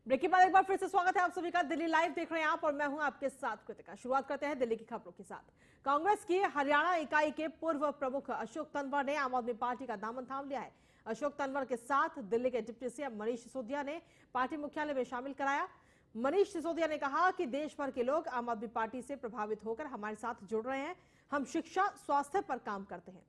Break के बाद एक बार फिर से स्वागत है आप सभी का। दिल्ली लाइव देख रहे हैं आप और मैं हूं आपके साथ कृतिका। शुरुआत करते हैं दिल्ली की खबरों के साथ। कांग्रेस की हरियाणा इकाई के पूर्व प्रमुख अशोक तंवर ने आम आदमी पार्टी का दामन थाम लिया है। अशोक तंवर के साथ दिल्ली के डिप्टी सीएम मनीष सिसोदिया ने पार्टी मुख्यालय में शामिल कराया। मनीष सिसोदिया ने कहा कि देश भर के लोग आम आदमी पार्टी से प्रभावित होकर हमारे साथ जुड़ रहे हैं। हम शिक्षा, स्वास्थ्य पर काम करते हैं।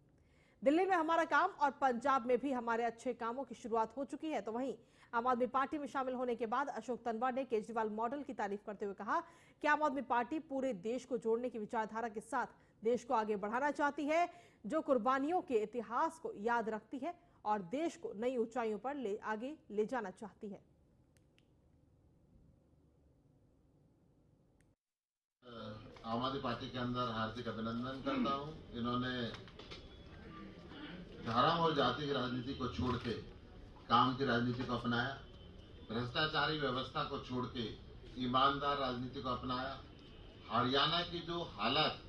दिल्ली में हमारा काम और पंजाब में भी हमारे अच्छे कामों की शुरुआत हो चुकी है। तो वहीं आम आदमी पार्टी में शामिल होने के बाद अशोक तंवर ने केजरीवाल मॉडल की तारीफ करते हुए कहा कि आम आदमी पार्टी पूरे देश को जोड़ने की विचारधारा के साथ देश को आगे बढ़ाना चाहती है, जो कुर्बानियों के इतिहास को याद रखती है और देश को नई ऊंचाइयों पर आगे ले जाना चाहती है। आम आदमी पार्टी के अंदर हार्दिक अभिनंदन करता हूं। इन्होंने धर्म और जाति की राजनीति को छोड़ के काम की राजनीति को अपनाया, भ्रष्टाचारी व्यवस्था को छोड़ के ईमानदार राजनीति को अपनाया। हरियाणा की जो हालत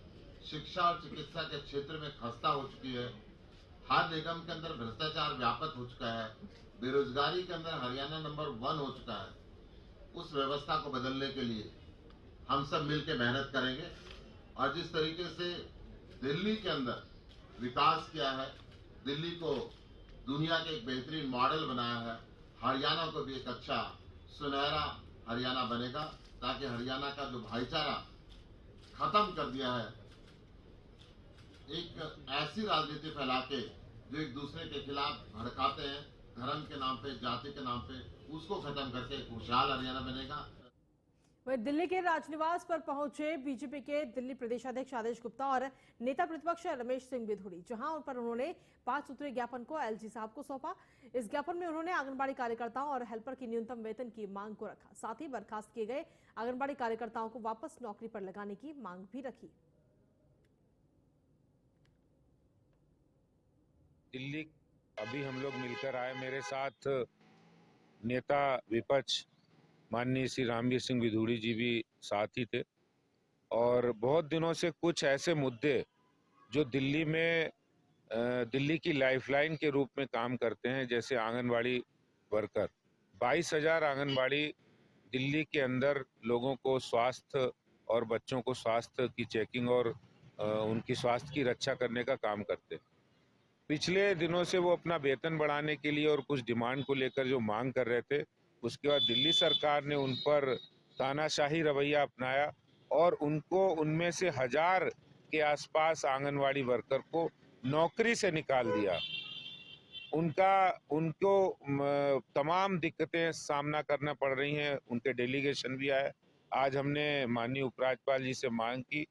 शिक्षा और चिकित्सा के क्षेत्र में खस्ता हो चुकी है, हर निगम के अंदर भ्रष्टाचार व्यापक हो चुका है, बेरोजगारी के अंदर हरियाणा नंबर 1 हो चुका है, उस व्यवस्था को बदलने के लिए हम सब मिलकर मेहनत करेंगे। और जिस तरीके से दिल्ली के अंदर विकास किया है, दिल्ली को दुनिया के एक बेहतरीन मॉडल बनाया है, हरियाणा को भी एक अच्छा सुनहरा हरियाणा बनेगा, ताकि हरियाणा का जो भाईचारा खत्म कर दिया है, एक ऐसी राजनीति फैला के जो एक दूसरे के खिलाफ भड़काते हैं धर्म के नाम पे, जाति के नाम पे, उसको खत्म करके एक खुशहाल हरियाणा बनेगा। वहीं दिल्ली के राजनिवास पर पहुंचे बीजेपी के दिल्ली प्रदेशाध्यक्ष आदेश गुप्ता और नेता प्रतिपक्ष रमेश सिंह बिधूड़ी, जहां उन पर उन्होंने 5 सूत्रीय ज्ञापन को एलजी साहब को सौंपा। इस ज्ञापन में उन्होंने आंगनबाड़ी कार्यकर्ताओं और हेल्पर की न्यूनतम वेतन की मांग को रखा। साथ ही बर्खास्त किए गए आंगनबाड़ी कार्यकर्ताओं को वापस नौकरी पर लगाने की मांग भी रखी। दिल्ली अभी हम लोग मिलकर आए, मेरे साथ नेता विपक्ष माननीय श्री रामवीर सिंह बिधूड़ी जी भी साथ ही थे। और बहुत दिनों से कुछ ऐसे मुद्दे जो दिल्ली में दिल्ली की लाइफलाइन के रूप में काम करते हैं, जैसे आंगनबाड़ी वर्कर, 22,000 आंगनबाड़ी दिल्ली के अंदर लोगों को स्वास्थ्य और बच्चों को स्वास्थ्य की चेकिंग और उनकी स्वास्थ्य की रक्षा करने का काम करते हैं। पिछले दिनों से वो अपना वेतन बढ़ाने के लिए और कुछ डिमांड को लेकर जो मांग कर रहे थे, उसके बाद दिल्ली सरकार ने उन पर तानाशाही रवैया अपनाया और उनको उनमें से 1000 के आसपास आंगनवाड़ी वर्कर को नौकरी से निकाल दिया। उनको तमाम दिक्कतें सामना करना पड़ रही हैं। उनके डेलीगेशन भी आए। आज हमने माननीय उपराज्यपाल जी से मांग की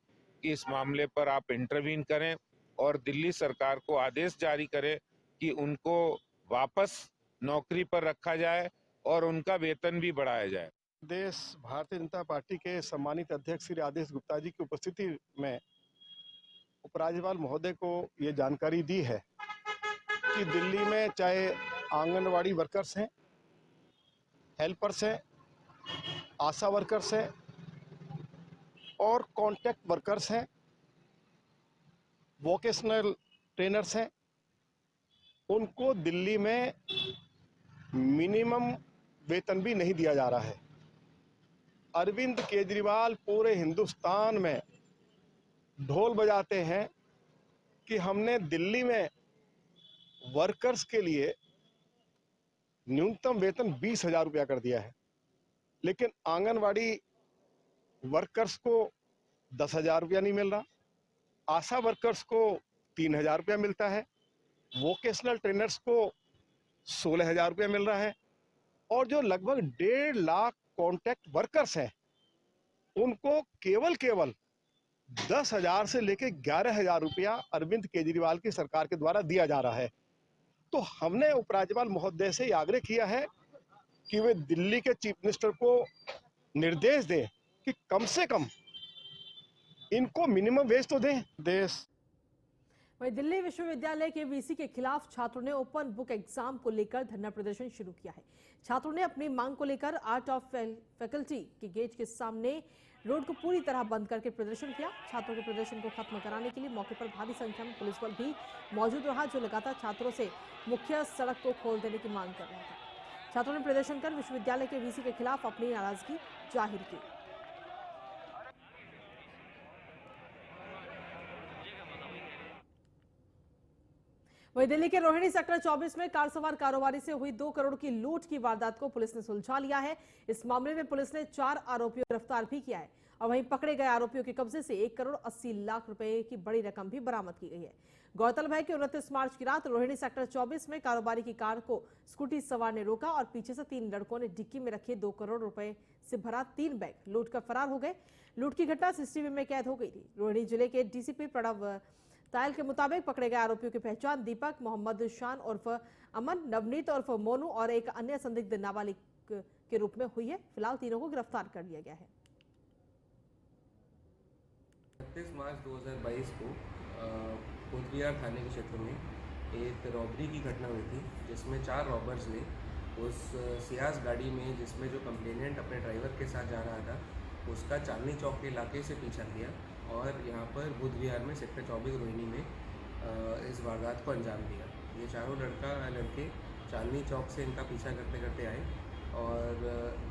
कि इस मामले पर आप इंटरवीन करें और दिल्ली सरकार को आदेश जारी करें कि उनको वापस नौकरी पर रखा जाए और उनका वेतन भी बढ़ाया जाए। देश भारतीय जनता पार्टी के सम्मानित अध्यक्ष श्री आदेश गुप्ता जी की उपस्थिति में उपराज्यपाल महोदय को ये जानकारी दी है कि दिल्ली में चाहे आंगनवाड़ी वर्कर्स हैं, हेल्पर्स हैं, आशा वर्कर्स हैं और कॉन्ट्रैक्ट वर्कर्स हैं, वोकेशनल ट्रेनर्स हैं, उनको दिल्ली में मिनिमम वेतन भी नहीं दिया जा रहा है। अरविंद केजरीवाल पूरे हिंदुस्तान में ढोल बजाते हैं कि हमने दिल्ली में वर्कर्स के लिए न्यूनतम वेतन 20,000 रुपया कर दिया है, लेकिन आंगनवाड़ी वर्कर्स को 10,000 रुपया नहीं मिल रहा, आशा वर्कर्स को 3,000 रुपया मिलता है, वोकेशनल ट्रेनर्स को 16,000 रुपया मिल रहा है और जो लगभग 1.5 लाख कॉन्ट्रैक्ट वर्कर्स हैं उनको केवल 10,000 से लेकर 11,000 रुपया अरविंद केजरीवाल की सरकार के द्वारा दिया जा रहा है। तो हमने उपराज्यपाल महोदय से आग्रह किया है कि वे दिल्ली के चीफ मिनिस्टर को निर्देश दें कि कम से कम इनको मिनिमम वेज तो दें। देश वहीं दिल्ली विश्वविद्यालय के वीसी के खिलाफ छात्रों ने ओपन बुक एग्जाम को लेकर धरना प्रदर्शन शुरू किया है। छात्रों ने अपनी मांग को लेकर आर्ट ऑफ फैकल्टी के गेट के सामने रोड को पूरी तरह बंद करके प्रदर्शन किया। छात्रों के प्रदर्शन को खत्म कराने के लिए मौके पर भारी संख्या में पुलिस बल भी मौजूद रहा, जो लगातार छात्रों से मुख्य सड़क को खोल देने की मांग कर रहा था। छात्रों ने प्रदर्शन कर विश्वविद्यालय के वीसी के खिलाफ अपनी नाराजगी जाहिर की। वहीं दिल्ली के रोहिणी सेक्टर 24 में कार सवार कारोबारी से हुई 2 करोड़ की लूट की वारदात को पुलिस ने सुलझा लिया है। इस मामले में पुलिस ने 4 आरोपियों को गिरफ्तार भी किया है और वहीं पकड़े गए आरोपियों के कब्जे से 1 करोड़ 80 लाख रुपए की बड़ी रकम भी बरामद की गई है। गौरतलब है कि 29 मार्च की रात रोहिणी सेक्टर 24 में कारोबारी की कार को स्कूटी सवार ने रोका और पीछे से 3 लड़कों ने डिक्की में रखे 2 करोड़ रुपए से भरा 3 बैग लूट कर फरार हो गए। लूट की घटना सीसीटीवी में कैद हो गई थी। रोहिणी जिले के डीसीपी प्रणव तायल के मुताबिक पकड़े गए आरोपियों की पहचान दीपक, मोहम्मद शान उर्फ अमन, नवनीत उर्फ मोनू और एक अन्य संदिग्ध नाबालिग के रूप में हुई है। फिलहाल तीनों को गिरफ्तार कर लिया गया है। 31 मार्च 2022 को कोतवाली थाने के क्षेत्र में एक रॉबरी की घटना हुई थी, जिसमें 4 रॉबर्स ने उस सियाज गाड़ी में जिसमें जो कंप्लेनेंट अपने ड्राइवर के साथ जा रहा था उसका चांदनी चौक के इलाके से पीछा किया और यहाँ पर बुध विहार में सेक्टर 24 रोहिणी में इस वारदात को अंजाम दिया। ये चारों लड़के चांदनी चौक से इनका पीछा करते करते आए और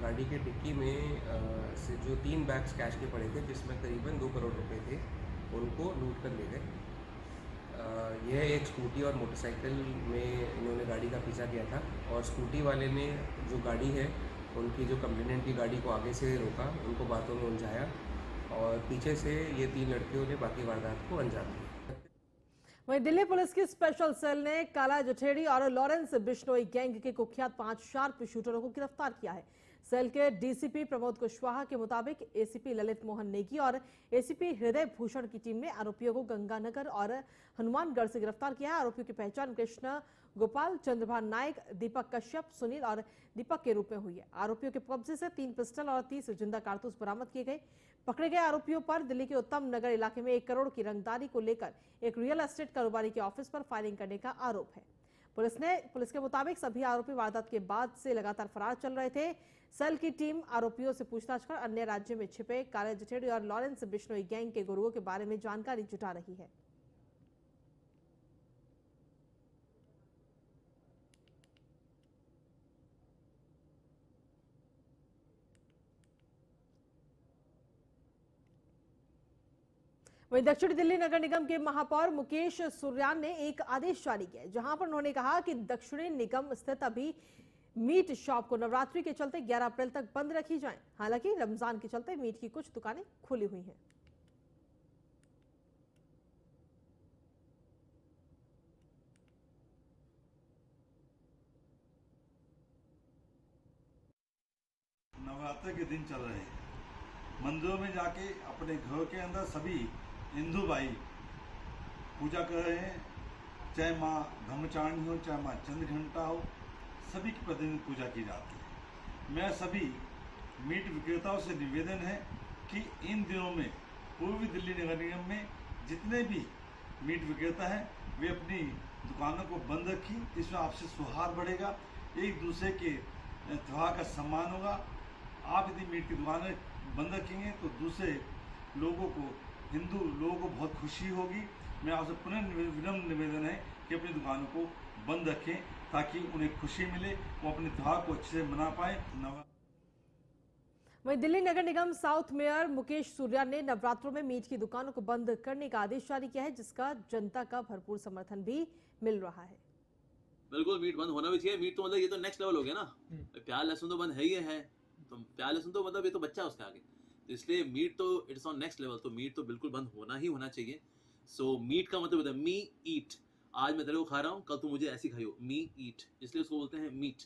गाड़ी की डिक्की में से जो 3 बैग्स कैश के पड़े थे जिसमें करीबन 2 करोड़ रुपए थे, उनको लूट कर ले गए। यह एक स्कूटी और मोटरसाइकिल में इन्होंने गाड़ी का पीछा किया था और स्कूटी वाले ने जो गाड़ी है उनकी जो कंप्लेनेंट की गाड़ी को आगे से रोका, उनको बातों में उलझाया और पीछे से ये 3 लड़कियों ने बाकी वारदात को अंजाम दिया। वहीं दिल्ली पुलिस की स्पेशल सेल ने काला जठेड़ी और लॉरेंस बिश्नोई गैंग के कुख्यात 5 शार्प शूटरों को गिरफ्तार किया है। सेल के डीसीपी प्रमोद कुशवाहा के मुताबिक एसीपी ललित मोहन नेगी और एसीपी हृदय भूषण की टीम ने आरोपियों को गंगानगर और हनुमानगढ़ से गिरफ्तार किया है। आरोपियों की पहचान कृष्ण गोपाल, चंद्रभान नायक, दीपक कश्यप, सुनील और दीपक के रूप में हुई है। आरोपियों के कब्जे से 3 पिस्टल और 30 जिंदा कारतूस बरामद किए गए। पकड़े गए आरोपियों पर दिल्ली के उत्तम नगर इलाके में 1 करोड़ की रंगदारी को लेकर एक रियल एस्टेट कारोबारी के ऑफिस पर फायरिंग करने का आरोप है। पुलिस के मुताबिक सभी आरोपी वारदात के बाद से लगातार फरार चल रहे थे। सेल की टीम आरोपियों से पूछताछ कर अन्य राज्यों में छिपे काले जठेड़ी और लॉरेंस बिश्नोई गैंग के गुरुओं के बारे में जानकारी जुटा रही है। वहीं दक्षिणी दिल्ली नगर निगम के महापौर मुकेश सुर्यान ने एक आदेश जारी किया, जहां पर उन्होंने कहा कि दक्षिणी निगम स्थित अभी मीट शॉप को नवरात्रि के चलते 11 अप्रैल तक बंद रखी जाए। हालांकि रमजान के चलते मीट की कुछ दुकानें खुली हुई हैं। नवरात्र के दिन चल रहे हैं, मंदिरों में जाके अपने घर के अंदर सभी हिंदू भाई पूजा कर रहे हैं, चाहे माँ ब्रह्मचारिणी हो, चाहे माँ चंद्रघंटा हो, सभी की प्रतिदिन पूजा की जाती है। मैं सभी मीट विक्रेताओं से निवेदन है कि इन दिनों में पूर्वी दिल्ली नगर निगम में जितने भी मीट विक्रेता हैं वे अपनी दुकानों को बंद रखें। इसमें आपसी सौहार्द बढ़ेगा, एक दूसरे के त्योहार का सम्मान होगा। आप यदि मीट की दुकानें बंद रखेंगे तो दूसरे लोगों को, हिंदू लोगों को बहुत खुशी होगी। मैं आपसे पुनः विनम्र निवेदन है कि अपनी दुकानों को बंद रखें ताकि उन्हें खुशी मिले, वो अपने त्योहार को अच्छे से मना पाए। वहीं दिल्ली नगर निगम साउथ मेयर मुकेश सूर्या ने नवरात्रों में मीट की दुकानों को बंद करने का आदेश जारी किया है, जिसका जनता का भरपूर समर्थन भी मिल रहा है। बिल्कुल मीट बंद होना भी चाहिए। मीट तो मतलब ये तो नेक्स्ट लेवल हो गया ना, प्याज लहसुन तो बंद है ही है, तो प्याज लहसुन तो मतलब ये तो बच्चा है उसके आगे, तो इसलिए मीट तो इट्स ऑन नेक्स्ट लेवल, तो मीट तो बिल्कुल बंद होना ही होना चाहिए। सो मीट का मतलब होता है मी ईट, आज मैं तेरे को खा रहा हूँ, कल तू मुझे ऐसी खाई हो, मी ईट, इसलिए उसको बोलते हैं मीट।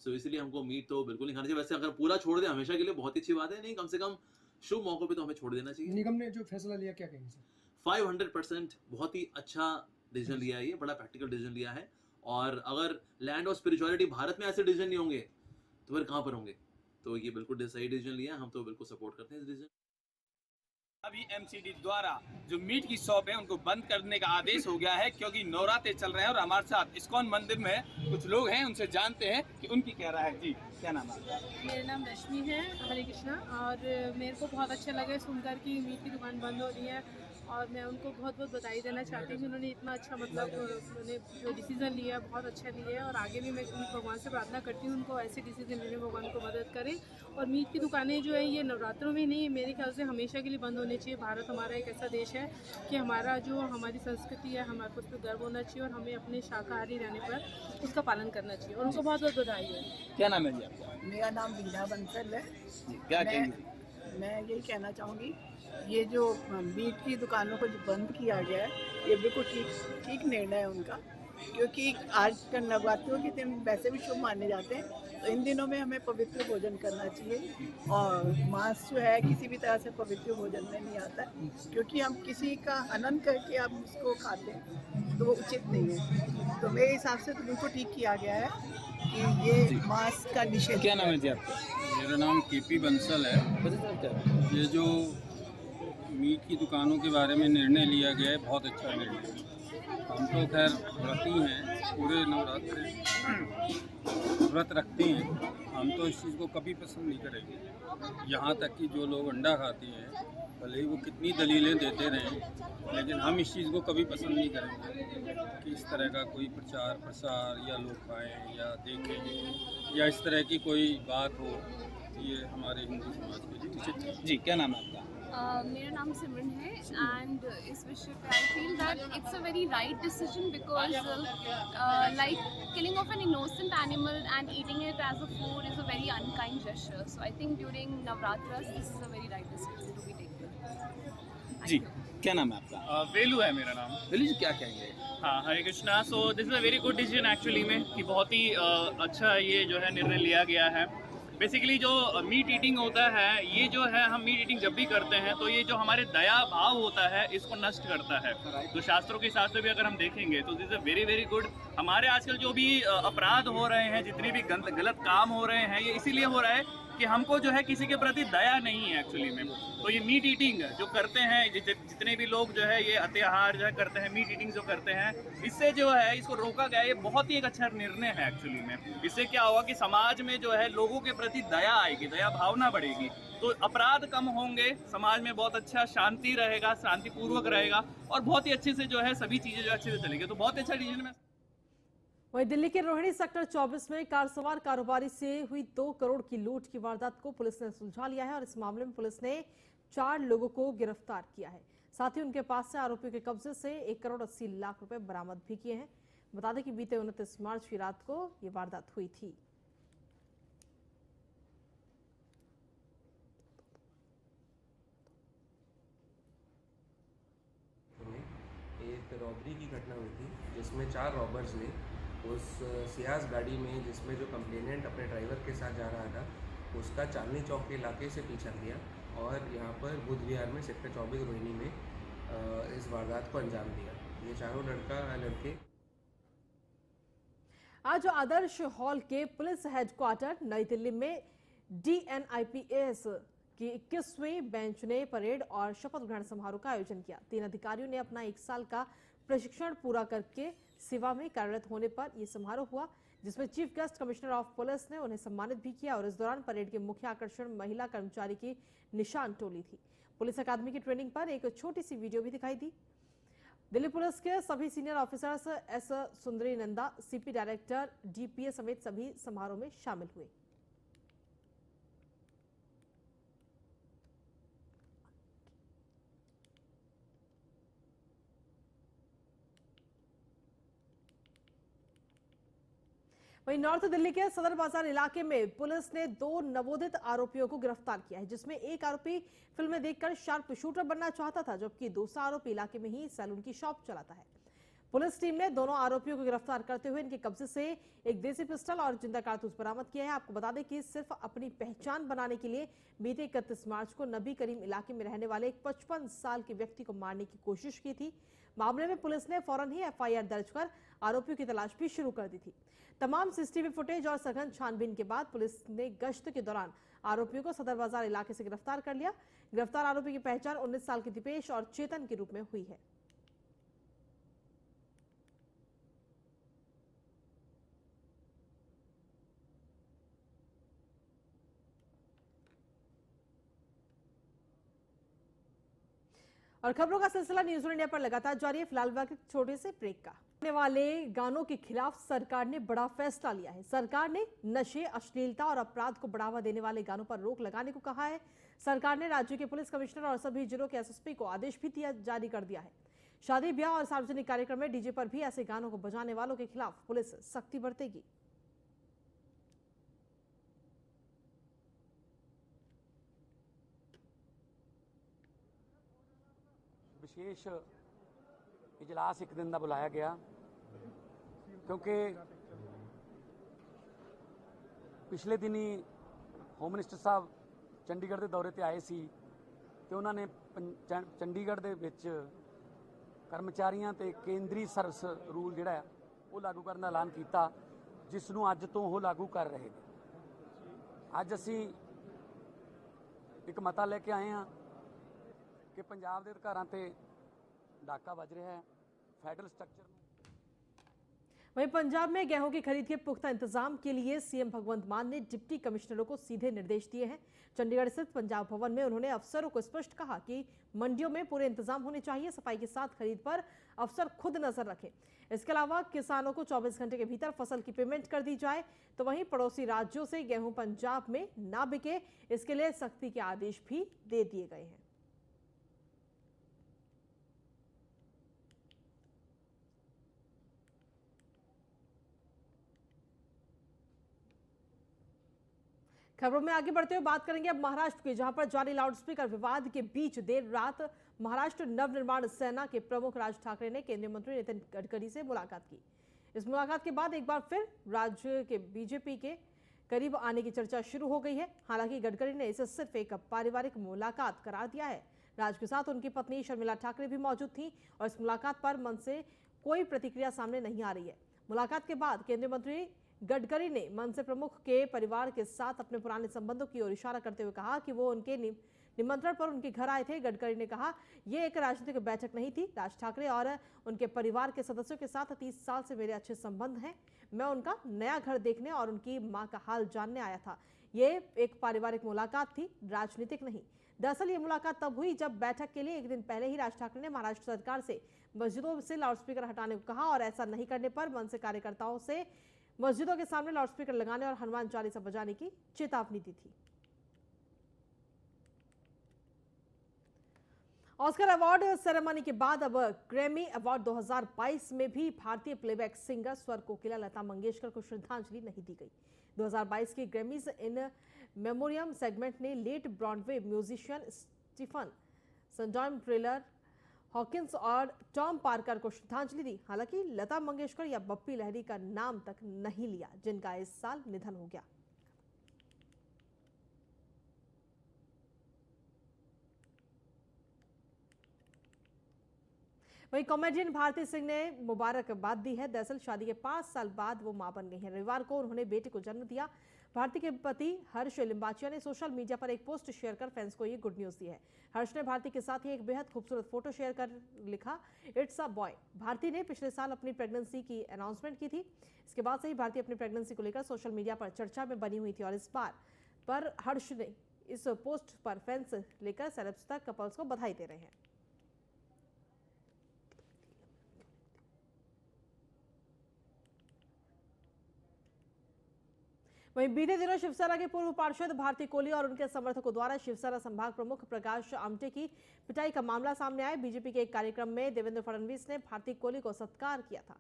सो इसलिए हमको मीट तो बिल्कुल नहीं खाना चाहिए। वैसे अगर पूरा छोड़ दे हमेशा के लिए बहुत अच्छी बात है, नहीं कम से कम शुभ मौकों पे तो हमें छोड़ देना चाहिए। निगम ने जो फैसला लिया क्या कहेंगे सर? 500% बहुत ही अच्छा डिसीजन लिया है, ये बड़ा प्रैक्टिकल डिसीजन लिया है। और अगर लैंड ऑफ स्पिरिचुअलिटी भारत में ऐसे डिसीजन नहीं होंगे तो फिर कहाँ पर होंगे, तो ये बिल्कुल सही डिसीजन लिया है, हम तो बिल्कुल सपोर्ट करते हैं इस डिसीजन। अभी एमसीडी द्वारा जो मीट की शॉप है उनको बंद करने का आदेश हो गया है, क्योंकि नवरात्रे चल रहे हैं और हमारे साथ इस्कॉन मंदिर में कुछ लोग हैं, उनसे जानते हैं कि उनकी क्या राय है। जी क्या नाम है? मेरा नाम रश्मि है, हरे कृष्णा। और मेरे को बहुत अच्छा लगा सुनकर कि मीट की दुकान बंद हो रही है और मैं उनको बहुत बहुत बधाई देना चाहती हूँ कि उन्होंने इतना अच्छा मतलब उन्होंने जो डिसीज़न लिया बहुत अच्छा लिया है। और आगे भी मैं भगवान से प्रार्थना करती हूँ उनको ऐसे डिसीजन लेने में भगवान को मदद करें। और मीट की दुकानें जो है ये नवरात्रों में नहीं, मेरे ख्याल से हमेशा के लिए बंद होनी चाहिए। भारत हमारा एक ऐसा देश है कि हमारी संस्कृति है, हमारे को उस पर गर्व होना चाहिए और हमें अपने शाकाहारी रहने पर उसका पालन करना चाहिए। और उनको बहुत बहुत बधाई है। क्या नाम है जी आपका? मेरा नाम बीना बंसल है। जी, क्या कहेंगे? मैं यही कहना चाहूँगी, ये जो मीट की दुकानों को जो बंद किया गया है ये बिल्कुल ठीक निर्णय है उनका, क्योंकि आज का नवरात्रों के दिन वैसे भी शुभ माने जाते हैं। तो इन दिनों में हमें पवित्र भोजन करना चाहिए और मांस जो है किसी भी तरह से पवित्र भोजन में नहीं आता है, क्योंकि हम किसी का हनन करके हम उसको खाते हैं तो वो उचित नहीं है। तो मेरे हिसाब से तो बिल्कुल ठीक किया गया है कि ये मांस का निषेध। क्या नाम है जी आपका? मेरा नाम केपी बंसल है। ये जो मीट की दुकानों के बारे में निर्णय लिया गया है बहुत अच्छा निर्णय है। हम तो खैर व्रती हैं, पूरे नवरात्रि व्रत रखते हैं, हम तो इस चीज़ को कभी पसंद नहीं करेंगे। यहाँ तक कि जो लोग अंडा खाते हैं भले ही वो कितनी दलीलें देते रहें, लेकिन हम इस चीज़ को कभी पसंद नहीं करेंगे कि इस तरह का कोई प्रचार प्रसार या लोग खाएँ या देखें या इस तरह की कोई बात हो। ये हमारे हिंदू समाज के लिए उचित नहीं। जी, क्या नाम है आपका? मेरा नाम सिमरन है एंड इस विषय पे I feel that it's a very right decision because like killing of an innocent animal and eating it as a food is a very unkind gesture. So I think during Navratras this is a very right decision to be taken. जी, क्या नाम है आपका? वेलू है मेरा नाम। वेलू जी, क्या कहेंगे? हाँ, Hare Krishna. So this is a very good decision actually में, कि बहुत ही अच्छा ये जो है निर्णय लिया गया है। बेसिकली जो मीट ईटिंग होता है, ये जो है हम मीट ईटिंग जब भी करते हैं तो ये जो हमारे दया भाव होता है इसको नष्ट करता है। तो शास्त्रों के हिसाब से भी अगर हम देखेंगे तो this is a very very good. हमारे आजकल जो भी अपराध हो रहे हैं, जितने भी गलत काम हो रहे हैं, ये इसीलिए हो रहा है कि हमको जो है किसी के प्रति दया नहीं है एक्चुअली में। तो ये मीट ईटिंग जो करते हैं, जितने भी लोग जो है ये अत्याहार जो है करते हैं, मीट ईटिंग जो करते हैं, इससे जो है इसको रोका गया। ये बहुत ही एक अच्छा निर्णय है एक्चुअली में। इससे क्या होगा कि समाज में जो है लोगों के प्रति दया आएगी, दया भावना बढ़ेगी, तो अपराध कम होंगे, समाज में बहुत अच्छा शांति रहेगा, शांतिपूर्वक रहेगा और बहुत ही अच्छे से जो है सभी चीज़ें जो अच्छे से चलेंगी। तो बहुत अच्छा डिसीजन है। वहीं दिल्ली के रोहिणी सेक्टर 24 में कार सवार कारोबारी से हुई 2 करोड़ की लूट की वारदात को पुलिस ने सुलझा लिया है और इस मामले में पुलिस ने 4 लोगों को गिरफ्तार किया है। साथ ही उनके पास से आरोपियों के कब्जे से 1 करोड़ 80 लाख रुपए बरामद भी किए हैं। बता दें कि बीते 29 मार्च की रात को ये वारदात हुई थी। एक रॉबरी की घटना हुई थी जिसमें 4 रॉबर्स ने उस सियाज गाड़ी में, जिसमें जो कंप्लेनेंट अपने ड्राइवर के साथ जा रहा था, उसका चांदनी चौक के इलाके से पीछा किया और यहाँ पर बुध विहार में सेक्टर 24 रोहिणी में इस वारदात को अंजाम दिया। ये चारों लड़के आज आदर्श हॉल के पुलिस हेडक्वार्टर नई दिल्ली में DNIPAS की 21वीं बेंच ने परेड और शपथ ग्रहण समारोह का आयोजन किया। 3 अधिकारियों ने अपना 1 साल का प्रशिक्षण पूरा करके सेवा में कार्यरत होने पर यह समारोह हुआ, जिसमें chief guest commissioner of police ने उन्हें सम्मानित भी किया और इस दौरान परेड के मुख्य आकर्षण महिला कर्मचारी की निशान टोली थी। पुलिस अकादमी की ट्रेनिंग पर एक छोटी सी वीडियो भी दिखाई दी। दिल्ली पुलिस के सभी सीनियर ऑफिसर्स एस सुंदरी नंदा, CP डायरेक्टर, DPA समेत सभी समारोह में शामिल हुए। वहीं नॉर्थ दिल्ली के सदर बाजार इलाके में पुलिस ने 2 नवोदित आरोपियों को गिरफ्तार किया है, जिसमें एक आरोपी फिल्में देखकर शार्प शूटर बनना चाहता था, जबकि दूसरा आरोपी इलाके में ही सैलून की शॉप चलाता है। पुलिस टीम ने दोनों आरोपियों को गिरफ्तार करते हुए इनके कब्जे से एक देसी पिस्टल और जिंदा कारतूस बरामद किया है। आपको बता दें कि सिर्फ अपनी पहचान बनाने के लिए बीते 31 मार्च को नबी करीम इलाके में रहने वाले एक 55 साल के व्यक्ति को मारने की कोशिश की थी। मामले में पुलिस ने फौरन ही FIR दर्ज कर आरोपियों की तलाश भी शुरू कर दी थी। तमाम CCTV फुटेज और सघन छानबीन के बाद पुलिस ने गश्त के दौरान आरोपियों को सदर बाजार इलाके से गिरफ्तार कर लिया। गिरफ्तार आरोपी की पहचान 19 साल के दीपेश और चेतन के रूप में हुई है। और खबरों का सिलसिला न्यूज इंडिया पर लगातार जारी है। फिलहाल वक्त छोटे से ब्रेक का। आने वाले गानों के खिलाफ सरकार ने बड़ा फैसला लिया है। सरकार ने नशे, अश्लीलता और अपराध को बढ़ावा देने वाले गानों पर रोक लगाने को कहा है। सरकार ने राज्य के पुलिस कमिश्नर और सभी जिलों के एसएसपी को आदेश भी जारी कर दिया है। शादी ब्याह और सार्वजनिक कार्यक्रम में डीजे पर भी ऐसे गानों को बजाने वालों के खिलाफ पुलिस सख्ती बरतेगी। विशेष इजलास एक दिन का बुलाया गया क्योंकि पिछले दिन ही होम मिनिस्टर साहब चंडीगढ़ के दौरे पर आए सी ते उन्होंने चंडीगढ़ दे विच कर्मचारियों ते केंद्रीय सर्विस रूल जिहड़ा है वो लागू करने का ऐलान किया, जिसनों अज तो वो लागू कर रहे हैं। अज असी एक मता लेके आए हैं कि पंजाब के अधिकारों ते डाका बज रहा है। फेडरल स्ट्रक्चर वहीं पंजाब में गेहूं की खरीद के पुख्ता इंतजाम के लिए सीएम भगवंत मान ने डिप्टी कमिश्नरों को सीधे निर्देश दिए हैं। चंडीगढ़ स्थित पंजाब भवन में उन्होंने अफसरों को स्पष्ट कहा कि मंडियों में पूरे इंतजाम होने चाहिए। सफाई के साथ खरीद पर अफसर खुद नजर रखें। इसके अलावा किसानों को 24 घंटे के भीतर फसल की पेमेंट कर दी जाए। तो वहीं पड़ोसी राज्यों से गेहूं पंजाब में ना बिके, इसके लिए सख्ती के आदेश भी दे दिए गए हैं। खबरों में आगे बढ़ते हुए बात करेंगे अब महाराष्ट्र की, जहां पर जारी लाउडस्पीकर विवाद के बीच देर रात महाराष्ट्र नवनिर्माण सेना के प्रमुख राज ठाकरे ने केंद्रीय मंत्री नितिन गडकरी से मुलाकात की। इस मुलाकात के बाद एक बार फिर राज्य के बीजेपी के करीब आने की चर्चा शुरू हो गई है। हालांकि गडकरी ने इसे सिर्फ एक पारिवारिक मुलाकात करार दिया है। राज के साथ उनकी पत्नी शर्मिला ठाकरे भी मौजूद थी और इस मुलाकात पर मन से कोई प्रतिक्रिया सामने नहीं आ रही है। मुलाकात के बाद केंद्रीय मंत्री गडकरी ने मनसे प्रमुख के परिवार के साथ अपने पुराने संबंधों की ओर इशारा करते हुए कहा कि वो उनके निमंत्रण पर उनके घर आए थे। गडकरी ने कहा, यह एक राजनीतिक बैठक नहीं थी। राज ठाकरे और उनके परिवार के सदस्यों के साथ 30 साल से मेरे अच्छे संबंध हैं। मैं उनका नया घर देखने और उनकी मां का हाल जानने आया था। ये एक पारिवारिक मुलाकात थी, राजनीतिक नहीं। दरअसल ये मुलाकात तब हुई जब बैठक के लिए एक दिन पहले ही राज ठाकरे ने महाराष्ट्र सरकार से मस्जिदों से लाउडस्पीकर हटाने को कहा और ऐसा नहीं करने पर मनसे कार्यकर्ताओं से मस्जिदों के सामने लाउडस्पीकर लगाने और हनुमान चालीसा बजाने की चेतावनी दी थी। ऑस्कर अवार्ड सेरेमनी के बाद अब ग्रैमी अवार्ड 2022 में भी भारतीय प्लेबैक सिंगर स्वर कोकिला लता मंगेशकर को श्रद्धांजलि नहीं दी गई। 2022 के ग्रैमीज इन मेमोरियम सेगमेंट ने late Broadway musician Stephen Sondheim Taylor Hawkins और टॉम पार्कर को श्रद्धांजलि दी। हालांकि लता मंगेशकर या बप्पी लहरी का नाम तक नहीं लिया, जिनका इस साल निधन हो गया। वहीं कॉमेडियन भारती सिंह ने मुबारकबाद दी है। दरअसल शादी के 5 साल बाद वो मां बन गई हैं। रविवार को उन्होंने बेटे को जन्म दिया। भारती के पति हर्ष लिम्बाचिया ने सोशल मीडिया पर एक पोस्ट शेयर कर फैंस को ये गुड न्यूज दी है। हर्ष ने भारती के साथ ही एक बेहद खूबसूरत फोटो शेयर कर लिखा, इट्स अ बॉय। भारती ने पिछले साल अपनी प्रेगनेंसी की अनाउंसमेंट की थी। इसके बाद से ही भारती अपनी प्रेगनेंसी को लेकर सोशल मीडिया पर चर्चा में बनी हुई थी और इस बार पर हर्ष ने इस पोस्ट पर फैंस लेकर सेलेब्स तक कपल्स को बधाई दे रहे हैं। वहीं बीते दिनों शिवसेना के पूर्व पार्षद भारती कोहली और उनके समर्थकों द्वारा शिवसेना संभाग प्रमुख प्रकाश आमटे की पिटाई का मामला सामने आया। बीजेपी के एक कार्यक्रम में देवेंद्र फडणवीस ने भारती कोहली को सत्कार किया था,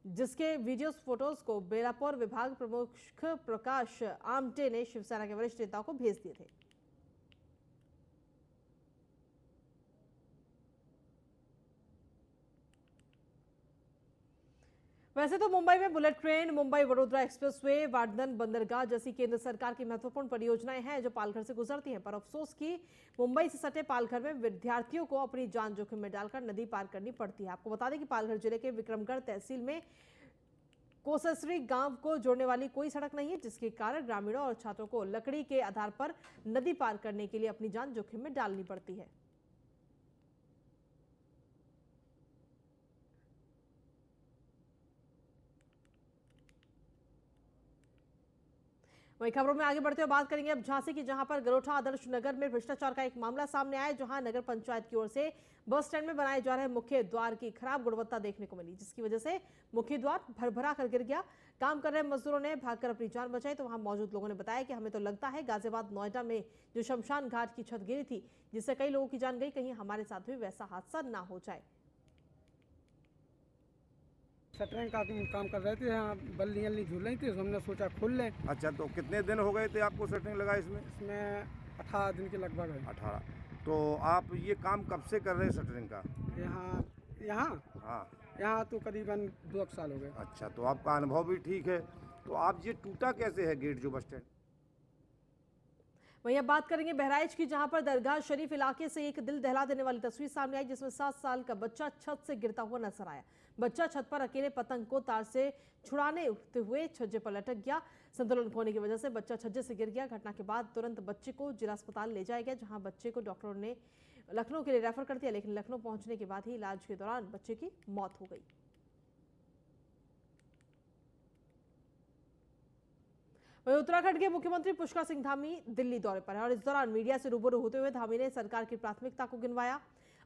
जिसके वीडियोस फोटोज को बेलापुर विभाग प्रमुख प्रकाश आमटे ने शिवसेना के वरिष्ठ नेताओं को भेज दिए थे। वैसे तो मुंबई में bullet train, Mumbai Vadodara expressway, Vadhavan बंदरगाह जैसी केंद्र सरकार की महत्वपूर्ण परियोजनाएं हैं जो पालघर से गुजरती हैं, पर अफसोस की मुंबई से सटे पालघर में विद्यार्थियों को अपनी जान जोखिम में डालकर नदी पार करनी पड़ती है। आपको बता दें कि पालघर जिले के विक्रमगढ़ तहसील में कोससरी गांव को जोड़ने वाली कोई सड़क नहीं है, जिसके कारण ग्रामीणों और छात्रों को लकड़ी के आधार पर नदी पार करने के लिए अपनी जान जोखिम में डालनी पड़ती है। वहीं खबरों में आगे बढ़ते हुए बात करेंगे अब झांसी की, जहां पर गरोठा आदर्श नगर में भ्रष्टाचार का एक मामला सामने आया, जहां नगर पंचायत की ओर से बस स्टैंड में बनाए जा रहे मुख्य द्वार की खराब गुणवत्ता देखने को मिली, जिसकी वजह से मुख्य द्वार भरभरा कर गिर गया। काम कर रहे मजदूरों ने भागकर अपनी जान बचाई तो वहां मौजूद लोगों ने बताया कि हमें तो लगता है गाजियाबाद नोएडा में जो शमशान घाट की छत गिरी थी जिससे कई लोगों की जान गई, कहीं हमारे साथ भी वैसा हादसा ना हो जाए। शटरिंग का काम कर रहे थे, यहाँ बल्ली झूल रही थी, तो हमने सोचा खोल लें। अच्छा, तो कितने दिन हो गए थे आपको शटरिंग लगा इसमें? इसमें 18 दिन के लगभग है। 18। तो आप ये काम कब से कर रहे हैं शटरिंग का? यहाँ हाँ, यहाँ तो करीबन 2 साल हो गए। अच्छा, तो आपका अनुभव भी ठीक है। तो आप ये टूटा कैसे है गेट जो बस स्टैंड? वहीं अब बात करेंगे बहराइच की, जहां पर दरगाह शरीफ इलाके से एक दिल दहला देने वाली तस्वीर सामने आई, जिसमें 7 साल का बच्चा छत से गिरता हुआ नजर आया। बच्चा छत पर अकेले पतंग को तार से छुड़ाने उठते हुए छज्जे पर लटक गया। संतुलन खोने की वजह से बच्चा छज्जे से गिर गया। घटना के बाद तुरंत बच्चे को जिला अस्पताल ले जाया गया, जहां बच्चे को डॉक्टरों ने लखनऊ के लिए रेफर कर दिया, लेकिन लखनऊ पहुंचने के बाद ही इलाज के दौरान बच्चे की मौत हो गई। वहीं उत्तराखंड के मुख्यमंत्री पुष्कर सिंह धामी दिल्ली दौरे पर है और इस दौरान मीडिया से रूबरू होते हुए धामी ने सरकार की प्राथमिकता को गिनवाया।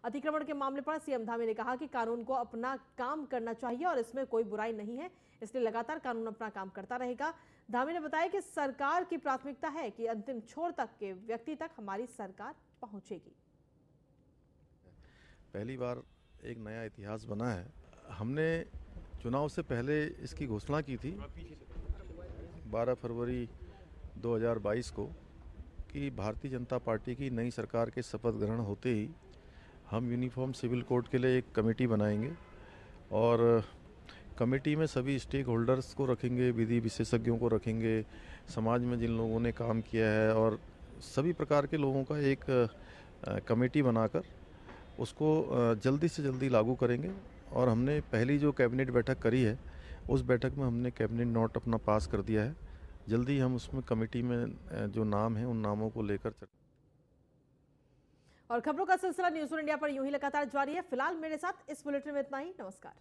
अतिक्रमण के मामले पर सीएम धामी ने कहा कि कानून को अपना काम करना चाहिए और इसमें कोई बुराई नहीं है, इसलिए लगातार कानून अपना काम करता रहेगा। धामी ने बताया कि सरकार की प्राथमिकता है कि अंतिम छोर तक के व्यक्ति तक हमारी सरकार पहुंचेगी। पहली बार एक नया इतिहास बना है। हमने चुनाव से पहले इसकी घोषणा की थी 12 फरवरी 2022 को कि भारतीय जनता पार्टी की नई सरकार के शपथ ग्रहण होते ही हम यूनिफॉर्म सिविल कोड के लिए एक कमेटी बनाएंगे और कमेटी में सभी स्टेक होल्डर्स को रखेंगे, विधि विशेषज्ञों को रखेंगे, समाज में जिन लोगों ने काम किया है और सभी प्रकार के लोगों का एक कमेटी बनाकर उसको जल्दी से जल्दी लागू करेंगे। और हमने पहली जो कैबिनेट बैठक करी है उस बैठक में हमने कैबिनेट नोट अपना पास कर दिया है। जल्दी हम उसमें कमेटी में जो नाम है उन नामों को लेकर और खबरों का सिलसिला न्यूज़ इंडिया पर यूं ही लगातार जारी है। फिलहाल मेरे साथ इस बुलेटिन में इतना ही। नमस्कार।